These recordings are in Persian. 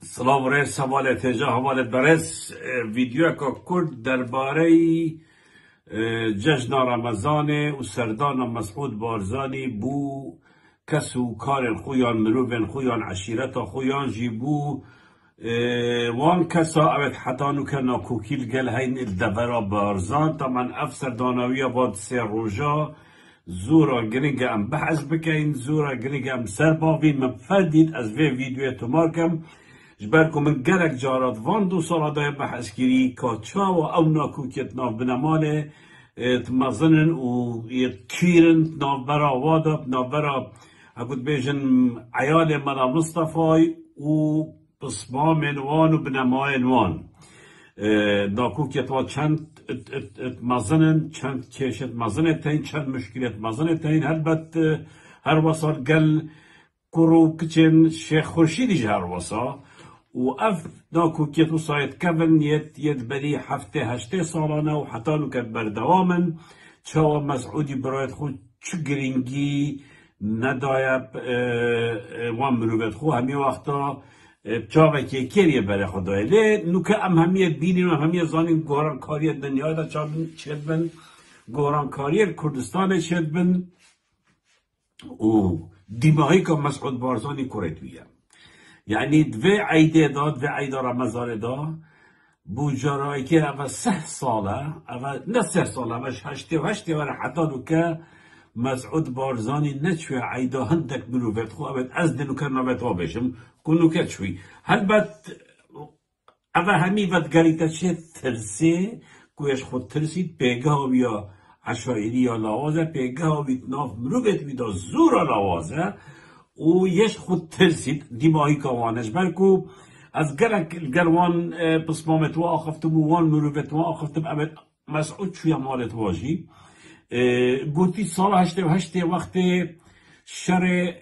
سلام ریس سوال تجا حوالت برس ویدیو که کرد درباره جشن رمضان و سردان مسعود بارزانی بو کسو کار خویان مروفن خویان عشیرت خویان جی بو وان کسا اوید حتانو که ناکوکیل گل هین الدورا بارزان طبعا اف سردانوی باد سه روژا زورا گرنگ ام بحث بکین زورا گرنگ ام سر باوین مفردید از ویدیو تمارکم جبركم من قلق جارات وان دو سالا دای بحث کری که چاو او ناکوکیت ناف بنمانه تمازنن و يتكيرن ناف برا وادب ناف برا اقود بيجن عيال ملا مصطفى و بصمام وان و بنماين وان ناکوکیت وان چند مازنن چند کشت مازنه تین چند مشکلت مازنه تین هر وصل قل کرو کچن شیخ خورشیدی هر وصل و اف ناکوکیت و سایت کبن یت بری هفته هشته سالانه و حتی لو کد بردوامن چاو مسعودی برایت خود چه گرینگی ندایب وان مروبت خو همی وقتا چاوه که کریه بره خدای لی نوکه اهمیت بینیم و اهمیت زانیم گوران کاری دنیا دا چاون چید بن گوران کاری کردستان چید بن و دیماهی که مسعود بارزانی کرد ویم یعنی دوی عیده دا دوی عیده رمضان دا بو جرایی که اول 3 ساله اول نه 3 ساله اول هشته وره حتی دو که مسعود بارزانی نچوی عیده هندک مروفت خو اول از دنو که نویت بشم کنو که چوی البته اول همی ود گریتا چه ترسه کویش خود ترسید پیگه ها بیا عشایری یا لاوازه پیگه ها بیت ناف مروفت بیدا زور لاوازه و یش خود ترسید دیماهی کاوانش بلکو از گروان بسمامت و آخفتم و وان مروفت و آخفتم اما مسعود چوی مالت واجی گوتی سال هشته وقت شر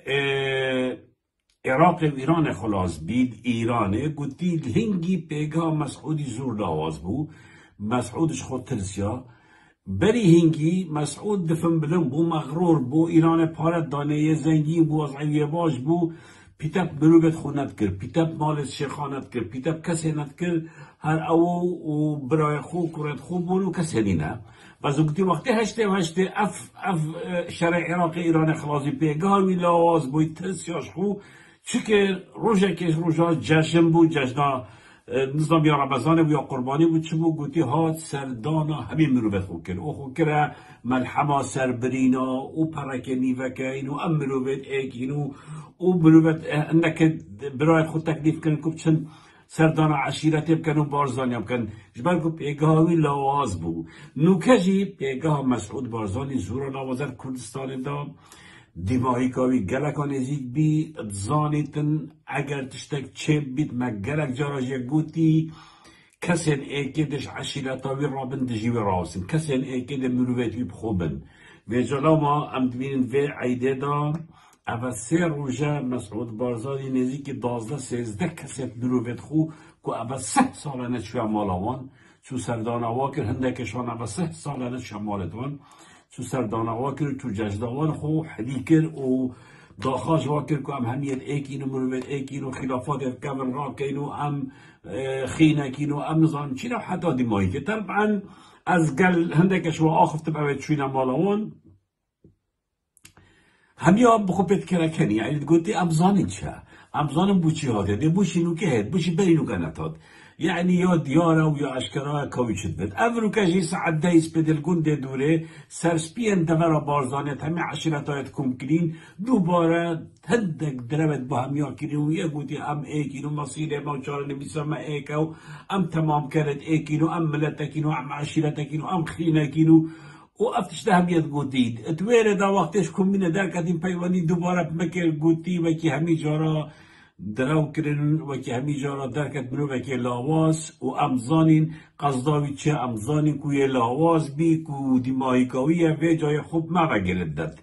عراق و ایران خلاص بید ایرانه گوتی هنگی پیگاه مسعودی زور لاواز بو مسعودش خود ترسیا بری هنگی مسعود دفن بلن بو مغرور بو ایران پارت دانه زنگی بو از عویه باش بو پیتب بروبت خونت کرد پیتب مال شیخانت کرد پیتب کسی نت کرد هر او و برای خو کرد خو بولو کسی نینه و زوگتی وقتی هشته اف شرع عراق ایران خلاصی پیگاهی لواز بوی ترسیاش خو چکه روژه که روژه جشن بود جشن نظام یا رمضان و یا قربانی بود چه بود گوتی ها سردانا همین مروبت خو کرد او خو کرد ملحمه سربرینا او پرک نیوکه اینو ام مروبت ایکینو او مروبت انک برای خود تکلیف کن کب چند سردانا عشیرتی بکن و بارزانی بکن جبال کو پیگاهی لواز بود نوکجی پیگاه مسعود بارزانی زورا لوازر کردستان دا دیماهی کاوی گلکان ازیگ بی زانیتن اگر تشتک چه بید مگلک جاراجه گوتی کسین ایکیدش عشیرتاوی رابن دجیوی راسن کسین ایکید مروفیتوی بخوبن و جلا ما امدوینن و عیده دا اول 3 روژه مسعود بارزانی نزیک 12-13 کسیت مروفیت خو که اول 3 ساله نچوی مالاوان چو سردان واکر هندکشان اول 3 ساله نچوی مالتوان تو سردان واکر تو ججدوان خو حدیکر و داخاش واکر که هم همیت ایکینو مروفت ایکینو خلافات کبن راکینو ام خینکینو ام نظام چینا حتی دیمایی که طبعا از گل هندکش و آخفت باید چوینا مالاوان همیا بخوبت کرکنی یعنی گوتی امزانی چه امزانم بوچی هاده دی بوچی نو که هد بوچی برینو کنت هاد يعني يا ديارة ويا أشكرها كويش بد أفرو كجي ساعد دايس بدل جندة دوره سرسبيان دمرة بارزانيت همي عشرتايت كمكلين دوباره هندك دربت بهم ياكلين ويقولي أم إيكينو مصيري موجار اللي بيسمى إيكو أم تمام كانت إيكينو أم ملتكينو أم عشرتكينو أم خينكينو وقفتش ده همیت گودید اتویره دا وقتش کمینه در کدیم پیوانی دوباره بمکر گودی وکی همی جارا دراو کرن وکی همی جارا درکت منو وکی لاواز و امزانین قصداوی چه امزانین کوی لاواز بی کو دیماهیکاویه و جای خوب ما بگردد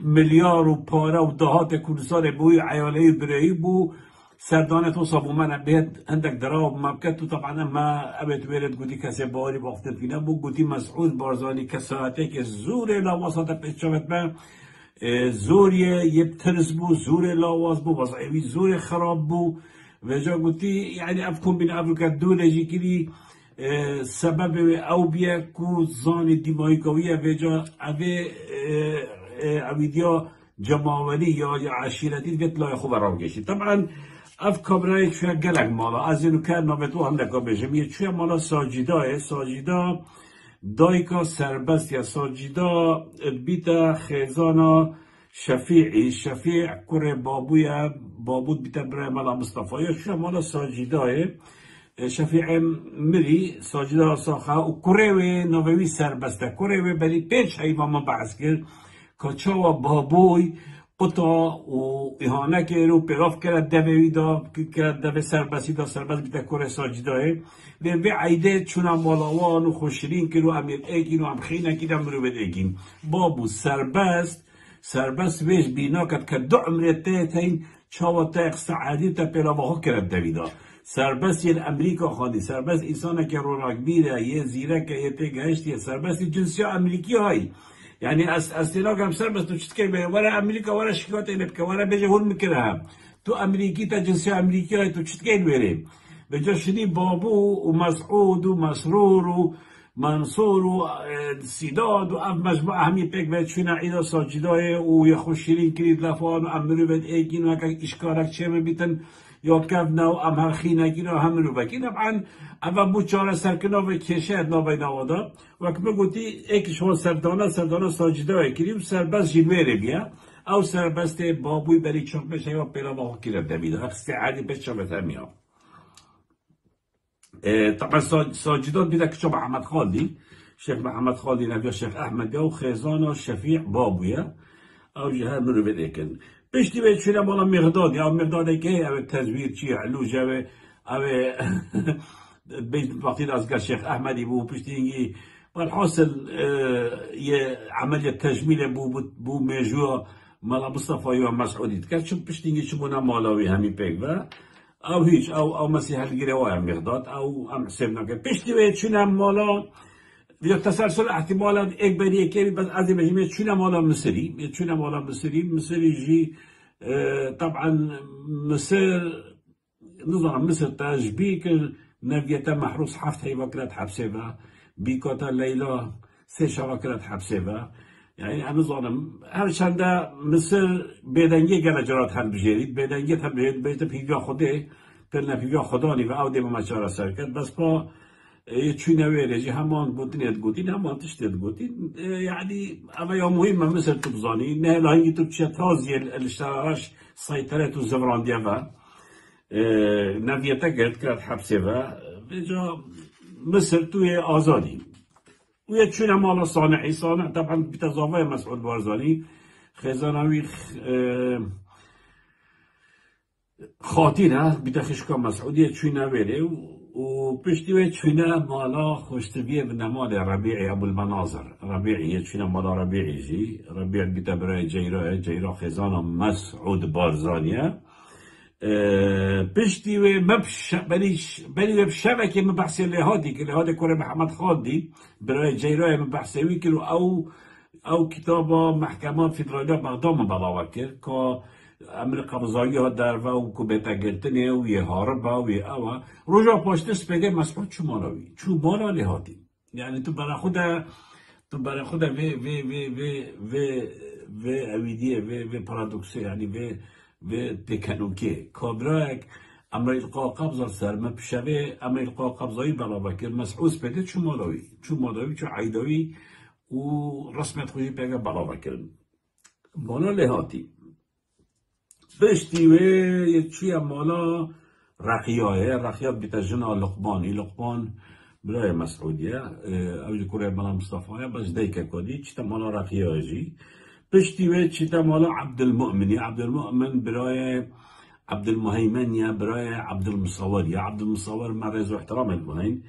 ملیار و پاره و دهات کردستان بوی عیاله برایی بو سردانت و صابو من بيت عندك دراو مبكت طبعا ما ابيت ويرد قلتي كاسي باري وقت فينا بو قلتي مسعود بارزاني كساتك زوري لا وسط بيتشوت ما زوري يبترس بو زوري لا واز بو وضعي زوري خراب بو وجا قلتي يعني أفكم بين أفريقيا دولة جي كلي سبب أو بيا كو زان ديمايكوية وجا أبي جماوری یا عشیرتی دیگه لای خوب راه گشتی طبعا اف کابرای چویا گلک مالا از اینو که نامتو هم نکا بشم یه چویا مالا ساجیدا دایکا سربست یا ساجیدا بیتا خیزانا شفیع کره بابود بیتا برای مالا مصطفى یا چویا مالا ساجیداه شفیع مری ساجیدا ساخه و کره نووی سربسته کره بلی پیش حیوان ما بحث کرد کچاوا بابوی قطع و ایهانه که رو پیراف کرد دوی دا کرد دوی سربسی بیتا کره ساجداه و عیده چون مالاوان و خوشرین که رو امیر ایگین و امخینه که دم رو بد ایگین بابو سربست ویش بینا کرد که دو عمریته تین چاوا تایق سعادی تا پیراوه کرد دوی دا سربست یه امریکا خواهدی سربست انسانه که رو راکبیره یه زیرک یه پیگهشتی سربست جنسی امریکی هایی يعني استيلاق هم سر بس تو شتكي ولا امريكا ولا شكوات انك ولا بيجي هون مكرها تو امريكي تا جنسيه امريكيه تو شتكي الويري بجا شدي بابو ومسعود ومسرور ومنصور وسيداد واف مجموعه هم يبيك بيت شنا عيدا ساجداي ويخشيرين كريد لفان وامرو بيت ايكين وكاك اشكارك چه بيتن یاد کردن و امهر خینگی رو هم رو بگی طبعا اول بود چاره سرکنا و کشید نابای نوادا و که بگوتی ایک شما سردانه ساجده کریم سربست جلوه بیا او سربست بابوی بری چون بشه یا پیلا با حکی رده بیده استعادی بشه بتمی ها طبعا ساجدات بیده که چون محمد خالدی شیخ محمد خالدی نبیا شیخ احمد و خیزان و شفیع بابویا او جهه مرو بده کن بشتی به چونه مالا مقداد یا مقدادی که او تزویر چی علوجه او وقتی از شیخ احمدی بو پشتی اینگی والحاصل یه عمل تجمیل بو میجوا مالا مصطفى و مسعودی کرد چون پشتی اینگی چمونا مالاوی همی پیک و او هیچ او مسیح الگیروای مقداد او ام حساب نکرد پشتی به چونه مالا یا تسلسل احتمالا یک بری یکی بس از این چونه مالا مصری جی طبعا مصر تاجبی که نویتا محروس حفت هی وکرت حبسه و بیکاتا لیلا سه شواکرت حبسه و یعنی نظام هر چنده مصر بدنگی گل جرات هم بجرید بدنگی هم بجرید بیت پیگا خوده پر نپیگا خدانی و او دیم مچارا سر کرد بس با چونه ویرجی همان بودین ادگوتین همان تشت ادگوتین یعنی اما یا مهمه مثل تبزانی نه لانگی تو چه تازی الاشتراش سیطره تو زبراندیه و نویته کرد حبسه و بجا مثل توی آزادی و یه چونه مالا صانع طبعا بتضافه مسعود بارزانی خیزانوی خاطینه بتخشکا مسعودی چونه ویره و پشتی و چونه مالا خوشتبیه به نماد ربیعی ابو المناظر ربیعی چونه مالا ربیعی جی ربیع بیتا برای جیرا خیزان مسعود بارزانیه پشتی و بلی شبکه مبحثی لحادی که لحاد کره محمد خالدی برای جیرا مبحثیوی که او کتاب محکمات فدرالی بغداد بلاوه کرد که امر قبضایی ها در و کبتا گرتنه و یه هاربا و یه اوه رجا پاشته سپیده مسعود چو مالا لحادی یعنی تو برای خود و اویدیه و پارادوکسه یعنی و تکنوکه کابراک امر القا قبضا سرمه بشوه امر القا قبضایی بلاوه کرد مسعود سپیده چو مالاوی چو عیداوی و رسمت خوشی پیگه بلاوه کرد مالا لحادی بشتی و یه چوی مالا رقیات بیتا جنا لقمان برای مسعودیه اولی کوره مالا مصطفیه بس دیکه کدی چیتا مالا رقیاه جی بشتی و چیتا مالا عبدالمؤمن برای عبدالمهیمن یا برای عبدالمصور یا عبدالمصور مرز و احترام المهین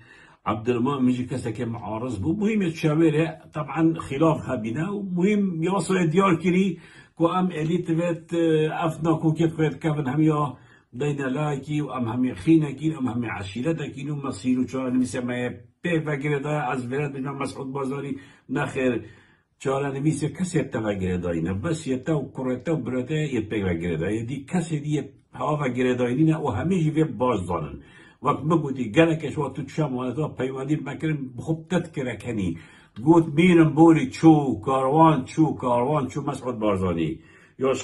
عبدالمؤمن جی کسی که معارض بود مهم شاوره طبعا خلاف هبینه و مهم یواصل دیار کری و ام الیت ویت افنا کوکیت ویت کفن همیا بین لاکی و ام همی خینه کین ام همی عشیرت کین و مسیرو چاره نمیسه مای پیف وگره دای از ورد بجمع مسعود بازاری نخیر چاره نمیسه کسی تفگره دای نه بس یتا و کرتا و برده یه پیف وگره دای دی کسی دی هوا و گرداینی نه و همیشه وی باز دانن وقت بگویی گلکش و تو چشم آنها پیوندی مکرم خوب تذکره کنی گوت بینم بوری چو کاروان چو مسعود بارزانی یاش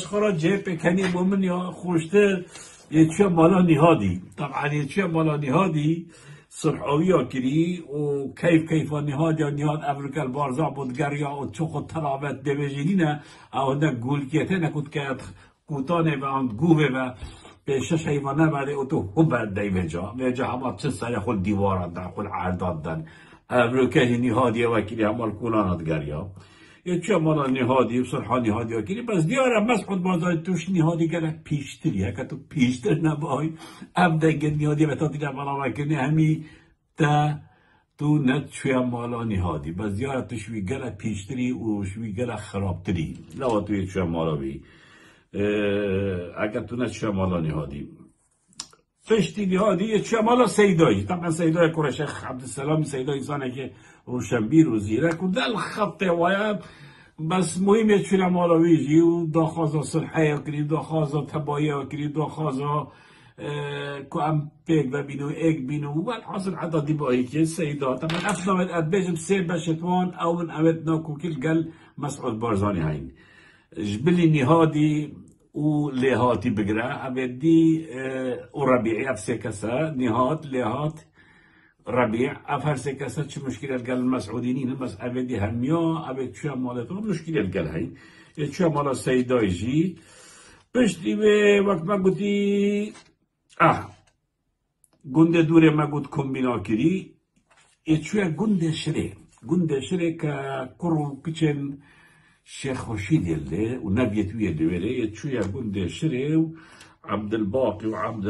خورا جیب کنی مومن یا خوشتر یه چه مالا نهادی طبعا یه چه مالا نهادی صرحوی ها کری و کیف نهاد یا نهاد امریکا بارزا بود گریا و چو خود ترابط دویجینی نه او نه گول کیته نکود که کوتانه و آن گوه و به شش حیوانه برده او تو هم دی وجا همه چه سر خود دیواران دن خود عرداد دن امریکا نهادی و کری همال کولانات گریا یه چه مالا نهادی و صرحا نهادی ها کری بس دیارم مسعود بازار توش نهادی گره پیشتری هکا تو پیشتر نبای ام دنگه نهادی و تا دیگر مالا وکنی همی تا تو نت شوی مالا نهادی بس دیارم تو شوی گره پیشتری و شوی گره خرابتری لوا توی شوی مالا بی اگر تو نت شوی مالا نهادی فشتی نهادی یه چه مالا سیدایی طبعا سیدای کره شیخ عبدالسلام سیدای انسانه که روشنبیر و زیرک و دل خطه وایم بس مهم یه چه مالا ویجی و داخوازا صلحه کری داخوازا تبایه کری داخوازا که ام پیک و بینو ایک بینو و الحاصل حتی دیبایی که سیدا طبعا افضل ادبیجم سیر بشتوان او من اوید ناکو کل گل مسعود بارزانی هاین جبلی نهادی و لهاتی بگره اویدی و ربیعی افسی کسا نهاد لهات ربيع أفهر سكاسة شو مشكلة قال المسعوديين بس أبدي هميا أبد شو مالته مشكلة قال هاي شو مال السيدة يجي بس دي وقت ما قلتي جند دوره ما قلت كومبينا كري شو جند شري ككرو كيتشن شيخ خورشيد اللي ونبيت ويا دوره شو جند شري عبد الباقي وعبد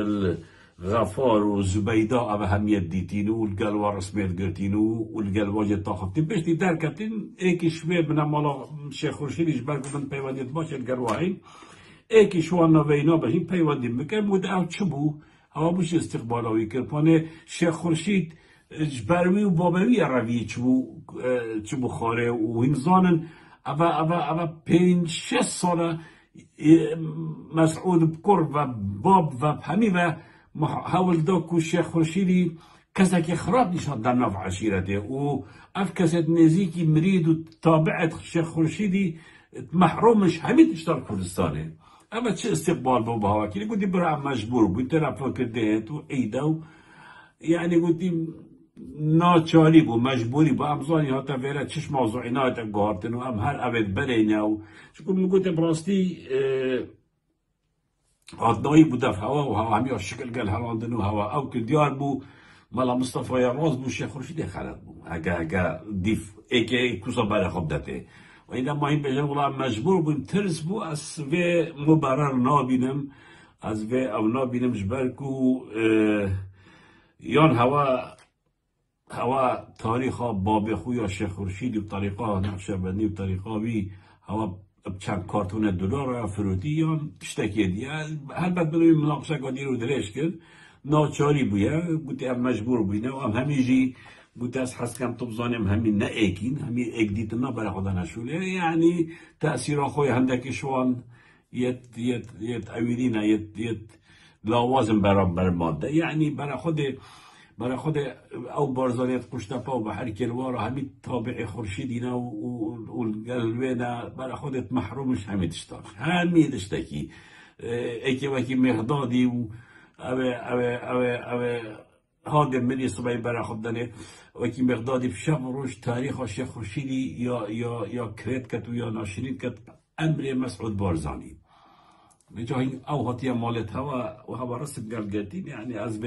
غفار و زبیدا او همیت دیتینو و الگلوا رسمیت گرتینو و الگلوا جه تاختین بشتی در کتین ایکی شوی بنا مالا شیخ خورشیدیش برگودن پیوندیت باشه الگلواهین ایکی شوان نوینا بشین پیوندیم بکن بود او چه بو هوا بوش استقبالاوی کرپانه شیخ خورشید جبروی و بابوی روی چه بو خاره و انزانن او 5-6 ساله مسعود بکر و باب و همی و حاول دوكو الشيخ خورشيدي كسك خراب نشان در نوع عشيرته و اف كسد نزيكي مريد وتابعت الشيخ خورشيدي محرومش همين اشتار كردستانه اما چه استقبال بو بهاوكي قلت برا مجبور بو تلفون كدهت و عيده يعني قلت ناچاری بو مجبوری بو امزانی ها تا ویره چش موضوعی نا تا گارتن و ام هر اوید برینه و چکو میگوته براستی عدنایی بو دف هوا و هوا همی شکل گل هراندن و هوا او که دیار بو مالا مصطفى راز بو شیخ خورشید خرد بو اگه دیف ایکی کوسا بره خوب دته و این ما این بجن ولا مجبور بو ترس بو از وی مبرر نابینم از وی او نابینم جبرکو یان هوا تاریخا باب خویا شیخ خورشیدی و طریقا نقشبندی و طریقا وی هوا چند کارتون دلار فروتی یا تشتکی دیگه البته بروی مناقشه قدی رو درش کرد ناچاری بویا گوتی هم مجبور بوینه و هم همیجی گوتی از حس کم تبزانیم همین نه ایکین همین ایک دیتنا برای خدا نشوله یعنی تأثیر خوی هندکی شوان یت اویدینه یت لوازم بر ماده یعنی برای خود او بارزانیت قشتپا و بحر کلوار همین تابع خورشیدینا و القلوینا برای خودت محرومش همین تشتاق همین تشتاکی ایکی وکی مقدادی و او هادم منی صبحی برای خود دانه وکی مقدادی بشب روش تاریخ شیخ خورشیدی یا کرد کت و یا ناشرین کت امر مسعود بارزانی جایی او هاتیه مالت هوا و هوا رسم گرگتین یعنی از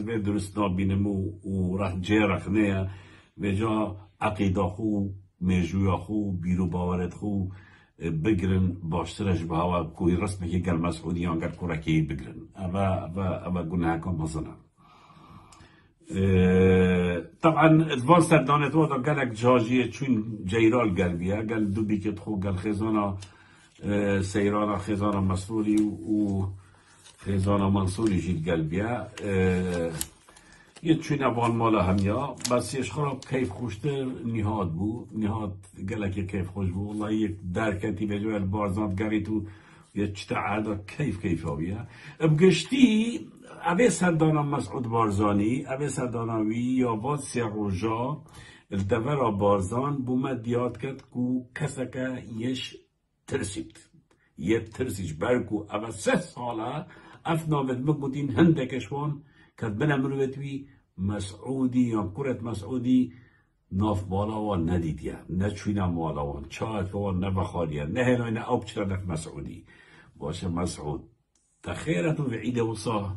به درست نابینم و رخ جه رخنه و جا عقیده خو میجویا خو بیرو باورت خو بگرن باشترش به هوا کوی رسمه که گل مسعودیان گر کرکی بگرن اما گناه کن مزنه طبعا ادوان سردانت وادا گلک جاجیه چون جیرال گل بیا گل دو بیکت خو گل خیزانا سيرانا خزانة مسروري وخزانة منصوري جيت قلبيا يتشوين أبغان مالا هميا بس يشخرب كيف خوشتر نهاد قالك كيف خوش بو والله يك دار كنتي بجوال بارزانت قريتو یه چتا عادا کیف آبیه بگشتی اوه سردانا مسعود بارزانی اوه سردانا وی یا واد سی روژا الدورا بارزان بومد یاد کرد کو کسکه یش ترسید یه ترسیش برکو اوه 3 ساله افناوت بگودین هندکشوان کد بنمروتوی مسعودی یا کرت مسعودی ناف بالا و ندیدیم نه چوینم بالا و چاک و نه بخاریم نه هنوی نه آب چرا مسعودی باشه مسعود تخیرتون و عید وصا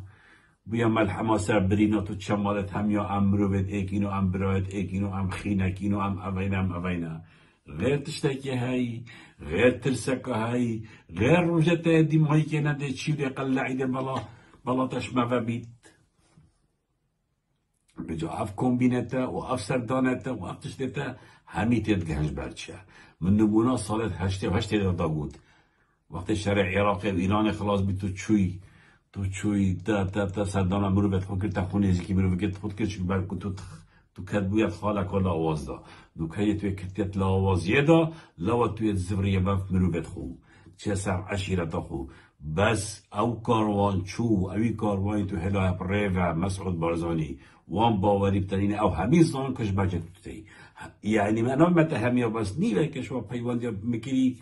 بیا ملحمه سر برینات و چمالت هم یا امرو بید ایکینو ام برایت ایکینو ام خینکینو ام اوینا غیر تشتکی هایی غیر ترسکه هایی غیر روجت دیم هایی که نده چیوری قلع عید بلا تشمه و بید بجا اف کومبینتا و اف سردانتا و اف تشتتا همی تید گهنج برچه من نبونا سالت هشته دا بود وقتی شرع عراق و ایران خلاص بی تو چوی تا سردانا مرو بید خود کرد تا خونه زیکی مرو بید خود کرد چون برکو تو کد بوید خالک و لا آواز دا دوکایی توی کتیت لا آوازیه دا لاو توی زوریه بف مرو بید خو چه سر عشیرتا خو بس او کاروان چو اوی کاروانی تو هلا پره و مسعود بارزانی وان باوری بترین او همی زان کش بجت بتی یعنی من مت همیا بس نیوه کشوا پیوندی میکری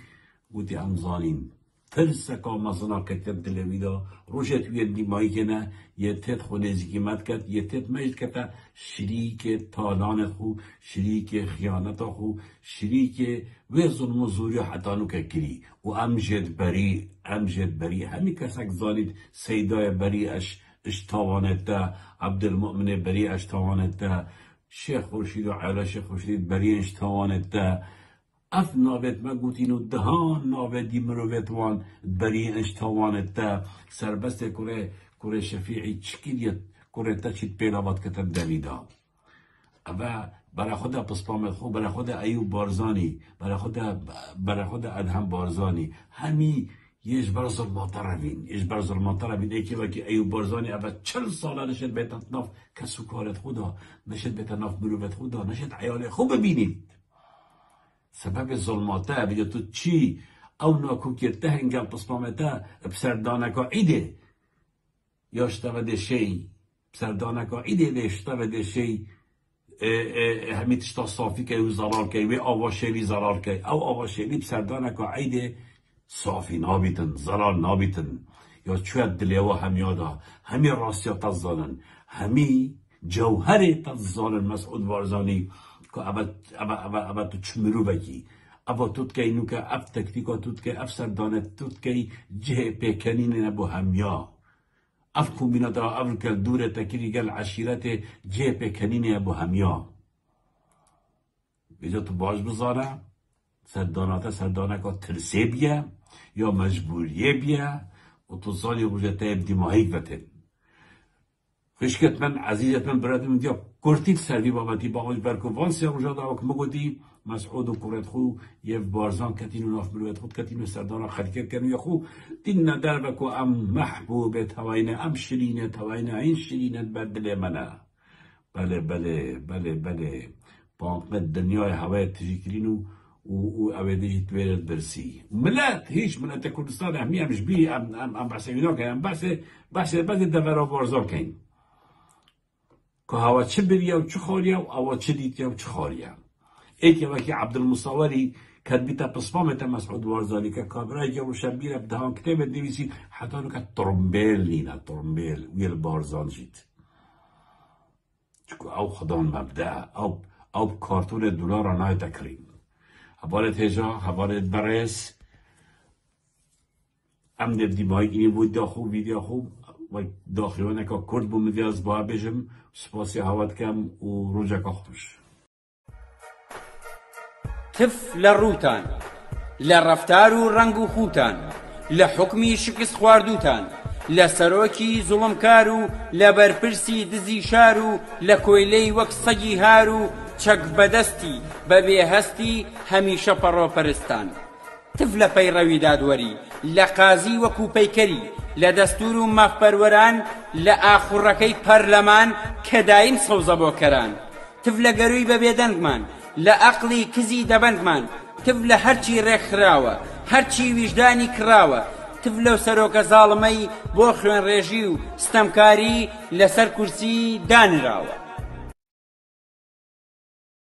بودی هم زانیم ترسکا مثلا کتب دلویدا روشت وی دیمایی که نه یه تت خونزی که مد کرد یه تت مجد کتا شریک تالان خو شریک خیانت خو شریک و ظلم و زوری حتی نو که کری و امجد بری همی کسک زانید سیدای بری اش تاوانت دا عبدالمؤمن بری اش تاوانت دا شیخ خورشید و علا شیخ خورشید بری اش تاوانت دا اف نابت ما گوتینو دهان نابت دی مروت وان بری اش تاوانت دا سربست کره شفیعی چکیلیت کره تا چید پیلاوات کتن دویدا اما برای خدا پسپامت خوب برای خدا ایوب بارزانی برای خدا ادهم بارزانی همی یش بر ظلمات روین ایکی وکی ایوب بارزانی اول 40 ساله نشد بیتن ناف کسو کارت خدا نشد بیتن ناف مروت خدا نشد عیال خوب ببینید سبب ظلماته بجا تو چی او ناکوکیته هنگل پسپامته بسردانکا عیده یاشتوده شی بسردانکا عیده دیشتوده شی همی تشتا صافی که او زرار که و آواشیلی زرار که او آواشیلی بسردانکا عیده صافی نابیتن زرار نابیتن یا چوید دلیوه همیادا همی راستی تزانن همی جوهر تزانن مسعود بارزانی که اول تو چمرو بگی اول توت که اینو که اف تکتیکا توت که اف سردانه توت که جه پیکنین نبو همیا اف کومبینات را اول که دوره تکری گل عشیرت جه پیکنین نبو همیا بیجا تو باش بزاره سردانه که ترسه بیا یا مجبوریه بیا و تو زانی روژته دیماهی بتن خشکت من عزیزت من برادم دیا کرتید سروی بابتی باقاش برکوان سی روژا داوک مگودی مسعود و کرت خو یه بارزان کتینو ناف مروت خود کتینو سردانا خلکر کنو یا خو دین ندر بکو ام محبوبت هواینه ام شرینت هواینه این شرینت بدل منه بله باقمت دنیای هوای تجیکرینو و اویده جیت ویرد برسی ملت هیچ ملت کردستان همش بی ام بحث اینا که ام بحث دورا بارزان کن که هوا چه بریه و چه خاریه و هوا چه دیتیه و چه خاریه ایکی وکی عبدالمصوری کد بیتا پسپامتا مسعود بارزانی که کابرای جو شبیره بدهان کتاب نویسی حتی نو که ترمبیل نینا ترمبیل ویل بارزان جید چکو او خدان مبدع او کارتون دولار آنای تکریم حوالت هجا حوالت برس ام دیمایی اینی بود داخو ویدیو خوب و داخلانه که کرد بومدی از با بجم سپاسی هوات کم و روژه که خوش تف لروتان لرفتارو رنگو خوتان لحکمی شکست خواردوتان لسروکی ظلمکارو لبرپرسی دزی شارو لکویلی وک سگی هارو چک بدستی ببی هستی همیشه پروپرستان تف لپیروی دادوری لقازی وکو پیکری لدستور و مخبروران لآخرکی پرلمان کدایم سوزه بوکران تف لگروی ببی دنگمان لعقلی کزی دبنگمان تف لهرچی رخراوه هرچی وجدانی کراوه تفلە و سەرۆکە زاڵمەی بۆ خوێن ڕێژی و ستەمکاری لەسەر کورسی دانراوە.